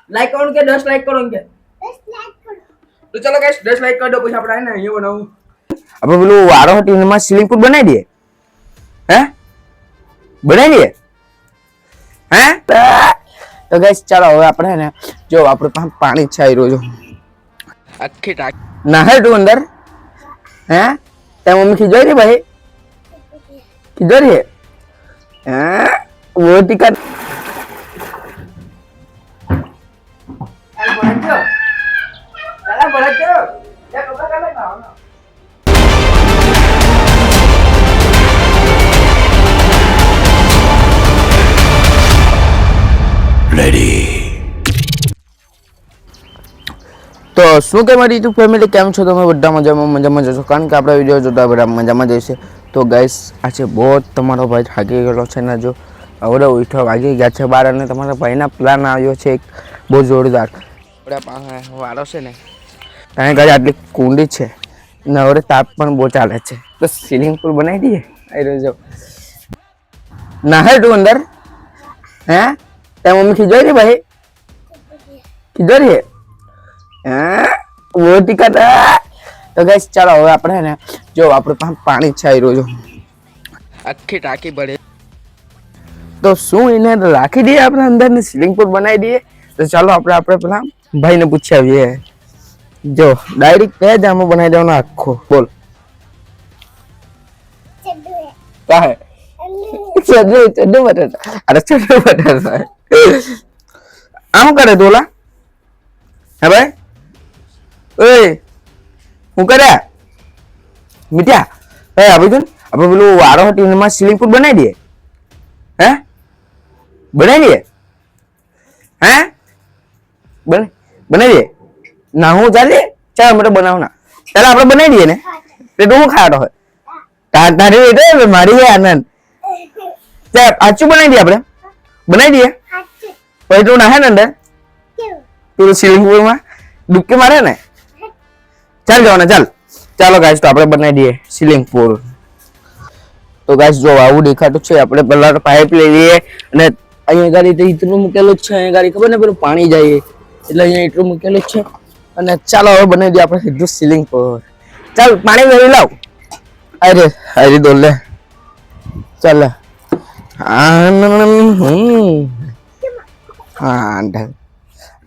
like કરવાનું કે 10 like કરો કે 10 લાઈક કરો તો ચલો ગાઈસ 10 લાઈક કરી દો પછી આપણે આને અહીંયા બનાવું આપણે પેલું વાળો ટીનમાં સ્વિમિંગ પૂલ બનાવી દઈએ હે બનાવી દઈએ હે તો ગાઈસ ચાલો હવે આપણે ને જો આપણે પાણી છાઈ રહ્યો છો આખી ટાંકી નાહે તું અંદર હે તે મમ્મી ખીજોઈ રે ભાઈ ખીજોઈ રે હે वो टिकट તો શું કે મારી યુટ્યુબ ફેમિલી કેમ છો તમે બધા મજામાં જશો કારણ કે આપણા વિડીયો જોતા બધા મજામાં જશે તો ગાઈસ આજે બહુ તમારો ભાઈ થાકી ગયેલો છે ને જો હવે ઉઠો વાગી ગયા છે 12 અને તમારા ભાઈના પ્લાન આવ્યો છે એક બહુ જોરદાર આપણે વાળો છે ને ત્યાં ગાડી આટલી કુંડી છે ને હવે તાપ પણ બહુ ચાલે છે તો સ્વિમિંગ પૂલ બનાવી દઈએ આવી રહ્યો જો નાહે તું અંદર હે ત્યાં મમ્મી ખીજોઈ રે ભાઈ ખીજોઈ રે वो टिकट तो गाइस ચાલો હવે આપણે ને જો આપણે પાણી છાઈ રહ્યો છો આખી ટાંકી ભરે તો શું એને રાખી દઈએ આપણે અંદર ને સ્વિમિંગ પૂલ બનાવી દઈએ તો ચાલો આપણે પેલા ભાઈને પૂછી આવીએ જો ડાયરેક્ટ કયા જામો બનાવી દેવાનો આખો બોલ કાહે ચડ્ડુ બટાટા અરે ચડ્ડુ બટાટા આમ કરે તોલા હે ભાઈ ઓય હું કર્યા મીઠા હે આપણે પેલું વાળો ટીનમાં સ્વિમિંગ પૂલ બનાવી દઈએ હે બનાવી દઈએ હે બનાવી દઈએ ના હું ચાલે ચાલ અમે તો બનાવું ના ચાલ આપણે બનાવી દઈએ ને તે તો હું ખાતો હોય તારી એટલે મારી આનંદ ચાલ આચું બનાવી દઈએ આપણે બનાવી દઈએ પછી તું નાહે ને અંદર પેલું સ્વિમિંગ પૂલમાં ડૂબકી મારે ને ચાલ જવાના ચાલ ચાલો ગાઈસ તો આપણે બનાવી દઈએ સ્વિમિંગ પૂલ તો ગાઈસ જો આવું દેખાતું છે આપણે પહેલા પાઇપ લઈ લઈએ અને અહીંયા ગાડી તો એટલું મૂકેલું જ છે અહીંયા ગાડી ખબર ને પેલું પાણી જાય એટલે અહીંયા એટલું મૂકેલું જ છે અને ચાલો હવે બનાવી દઈએ આપણે સીધું સ્વિમિંગ પૂલ ચાલ પાણી ભરી લાવ અરે દોલ લે ચાલ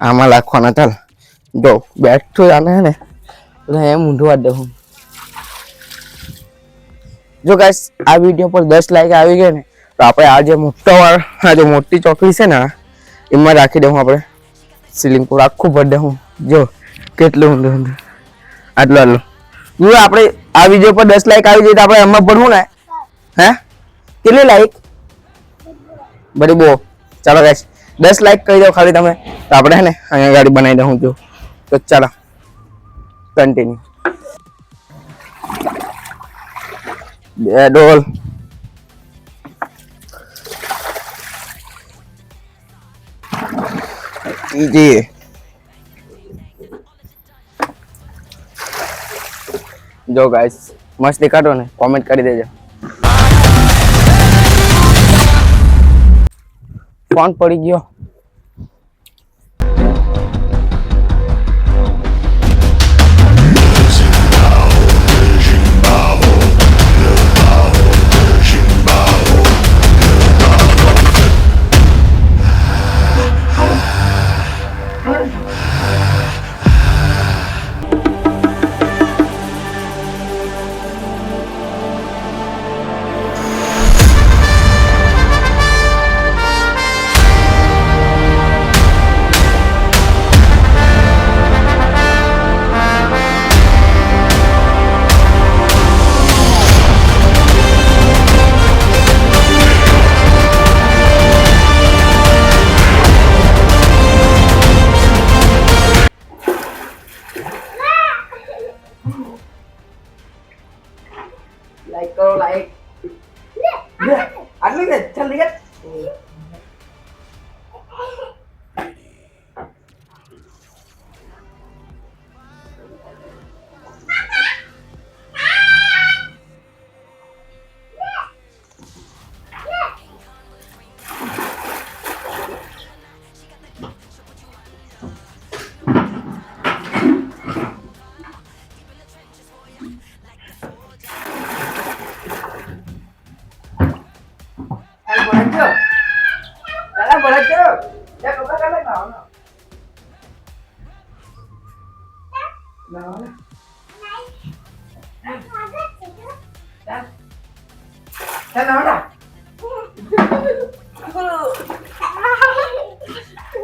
આમાં લાખવાના ચાલ જો બેઠો આને હે ને એમ ઊંધું વાદ દઉં જો ગાઈસ આ વિડીયો પર 10 લાઈક આવી ગઈ ને તો આપણે આ જે મોટી ચોકડી છે ને એમાં રાખી દઉં આપણે સ્વિમિંગ પૂલ આખું ભરી દઉં જો કેટલું ઊંધું આટલું જો આપણે આ વિડીયો પર 10 લાઈક આવી જાય તો આપણે એમાં ભરવું ને હે કેટલી લાઈક બધી બહુ ચાલો ગાઈસ 10 લાઈક કરી દો ખાલી તમે તો આપણે હે ને અહીંયા ગાડી બનાવી દઉં જો તો ચાલો કન્ટિન્યુ બે ડોલ ઈજી જો ગાઈસ મસ્ત દેખાડો ને કોમેન્ટ કરી દેજો ફોન પડી ગયો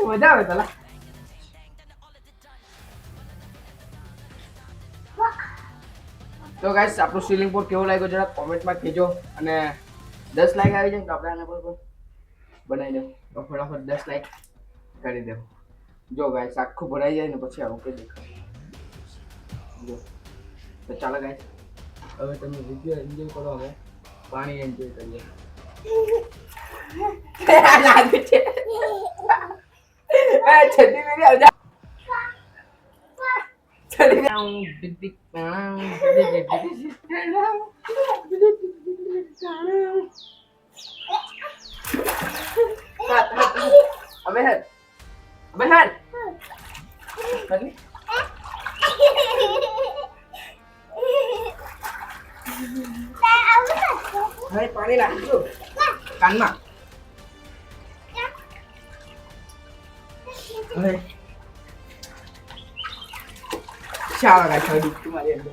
મજા આવે પેલા તો ગાઈસ આપણું સીલિંગ બોર્ડ કેવો લાગ્યો જરા કોમેન્ટમાં કહેજો અને 10 લાઈક આવી જાય તો આપણે આના પર બનાવી દઉં તો ફટાફટ 10 લાઈક કરી દો જો ગાઈસ આખું ભરાઈ જાય ને પછી આવું કે દેખાય જો તો ચાલો ગાઈસ હવે તમે વિડિયો એન્જોય કરો હવે પાણી એન્જોય કરીએ લાગે છે છડી મેરી આવજા છડી આઉં બિગ બિગ અબે હવે પાણી લાગજો કાનમાં હવે ચાલો ગાઈસ હવે ડૂબકી મારી અંદર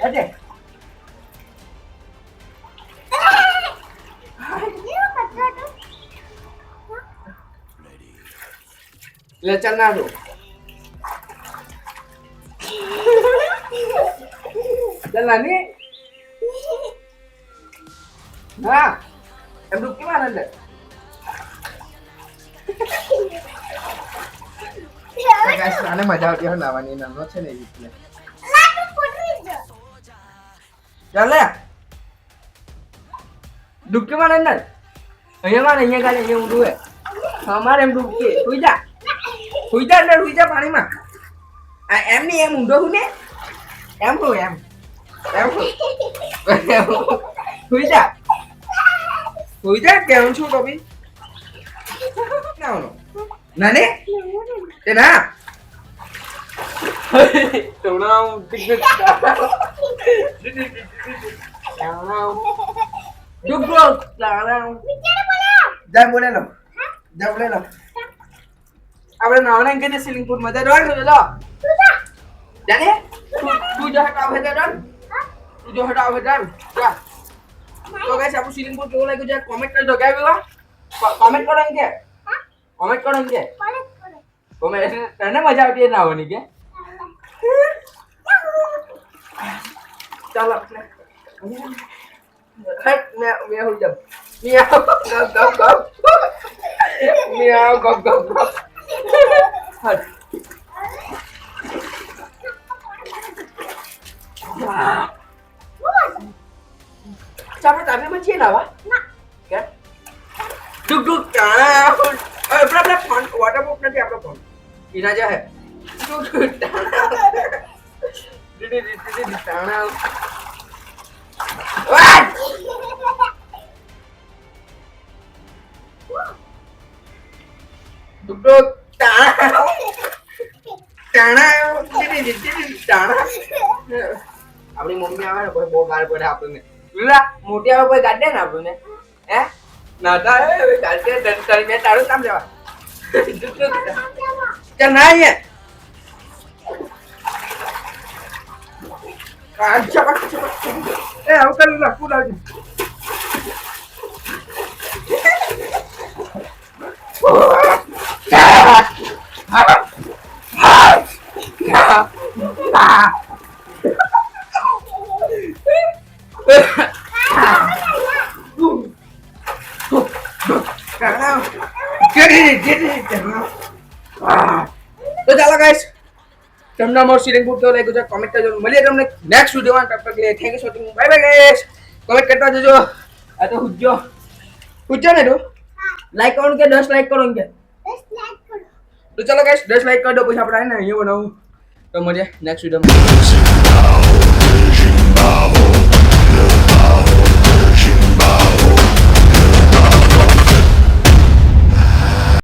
હજે લે ચાલ ના દો ચાલ નાની હા એમ ડૂબકી માર અંદર ગાઈસ આને મજા આવતી હોય નાવાની નાનો છે ને એટલે ચાલ લે ડૂબકી માર અંદર અહીંયા ગાલે અહીંયા ઊંડું હે અમારે એમ ડૂબકી સુઈ જા અંદર સુઈ જા પાણીમાં આ એમ ની એમ ઊંડો હું ને એમ હું એમ સુઈ જા કેમ છું કભી ના ને તે ના તોણાવ ટિકટ ડુબરો લાણાવ જા બોલે લો આપણે નાવણે કે સીલિંગ પર મજા રોડ લો જાને તું જો હટાવ હે ડન તું જો હટાવ હે ડન જા તો ગાઈસ આપણું સીલિંગ પર કેવું લાગ્યું જરા કોમેન્ટ કરજો ગાય કોમેન્ટ કરો કે કોમેન્ટ તને મજા આવતી ના આવવાની કે ચાલો આપણે હટ મેં હું જબ મિયાવ ગપ હટ ચાલો તારે મચીએ ના વા કે ડુક આપણા ફોન વોટર પ્રૂફ નથી આપણો ફોન એના જે હે આપણી મમ્મી આવે ને બહુ ગાળ પડે આપણને મોટી આવે કોઈ ગાડે ને આપણને હે નાતા ગાડે દંતર મેં તારું કામ લેવા ચાલ ના અહીંયા અચ્છા એ આવું કરી રાખું લાવજો તો ચાલો ગાઈસ તમને અમારું સીલિંગ બોર્ડ કેવું લાગ્યું છે કોમેન્ટ કરજો મળીએ તમને નેક્સ્ટ વિડીયોમાં તબ તક લે thank you for watching bye bye guys comment કરતા જજો આ તો હુજ્જો ને તું લાઈક કરો કે 10 લાઈક કરો કે 10 લાઈક કરો તો ચાલો ગાઈસ 10 લાઈક કરી દો પછી આપણે આને અહીંયા બનાવું તો મળીએ નેક્સ્ટ વિડીયોમાં